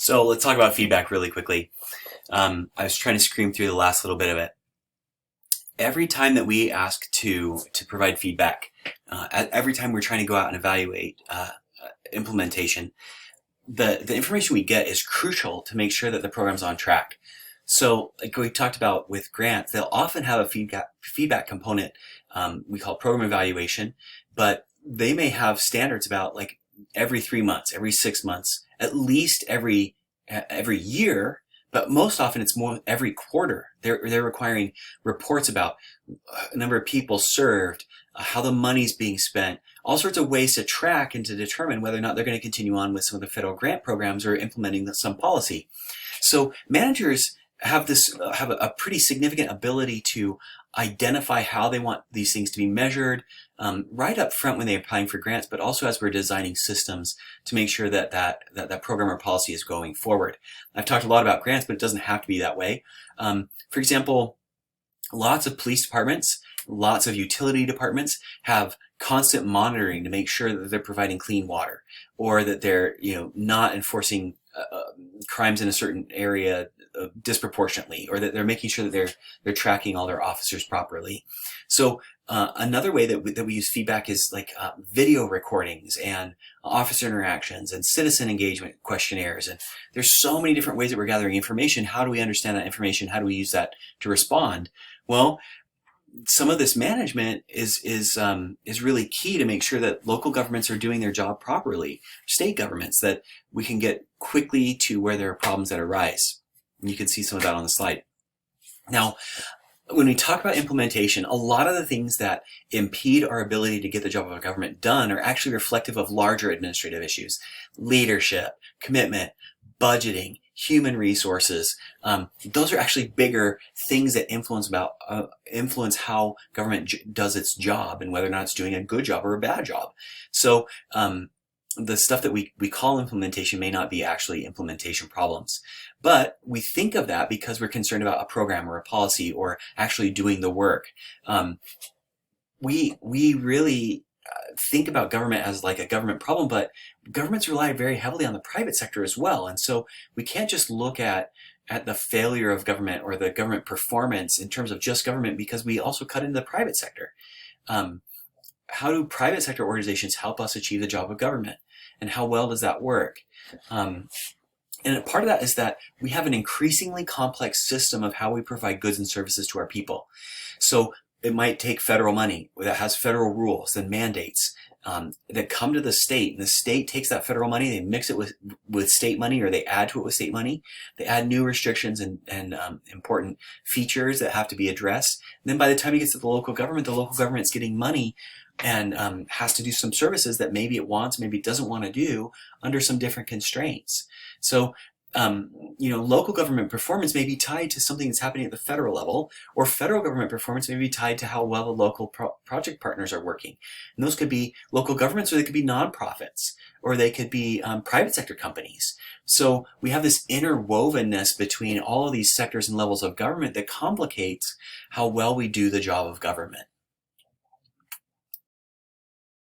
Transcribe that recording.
So let's talk about feedback really quickly. I was trying to scream through the last little bit of it. Every time that we ask to provide feedback, every time we're trying to go out and evaluate implementation, the information we get is crucial to make sure that the program's on track. So like we talked about with grants, they'll often have a feedback component we call program evaluation, but they may have standards about like every 3 months, every 6 months, at least every year, but most often it's more every quarter. They're requiring reports about a number of people served, how the money's being spent, all sorts of ways to track and to determine whether or not they're going to continue on with some of the federal grant programs or implementing some policy. So managers have a pretty significant ability to identify how they want these things to be measured right up front when they're applying for grants, but also as we're designing systems to make sure that program or policy is going forward. I've talked a lot about grants, but it doesn't have to be that way. For example, lots of police departments, lots of utility departments have constant monitoring to make sure that they're providing clean water, or that they're not enforcing crimes in a certain area disproportionately, or that they're making sure that they're tracking all their officers properly. So another way that we use feedback is like video recordings and officer interactions and citizen engagement questionnaires. And there's so many different ways that we're gathering information. How do we understand that information? How do we use that to respond? Well, some of this management is really key to make sure that local governments are doing their job properly, state governments, that we can get quickly to where there are problems that arise. And you can see some of that on the slide. Now, when we talk about implementation, a lot of the things that impede our ability to get the job of our government done are actually reflective of larger administrative issues: leadership, commitment, budgeting, human resources. Those are actually bigger things that influence how government does its job and whether or not it's doing a good job or a bad job. So the stuff that we call implementation may not be actually implementation problems, but we think of that because we're concerned about a program or a policy or actually doing the work. We really think about government as like a government problem, but governments rely very heavily on the private sector as well. And so we can't just look at the failure of government or the government performance in terms of just government, because we also cut into the private sector. How do private sector organizations help us achieve the job of government? And how well does that work? And a part of that is that we have an increasingly complex system of how we provide goods and services to our people. So it might take federal money that has federal rules and mandates that come to the state, and the state takes that federal money, they mix it with state money, or they add to it with state money. They add new restrictions and important features that have to be addressed. And then by the time it gets to the local government's getting money and has to do some services that maybe it wants, maybe it doesn't want to do under some different constraints. So local government performance may be tied to something that's happening at the federal level, or federal government performance may be tied to how well the local project partners are working. And those could be local governments, or they could be nonprofits, or they could be private sector companies. So we have this interwovenness between all of these sectors and levels of government that complicates how well we do the job of government.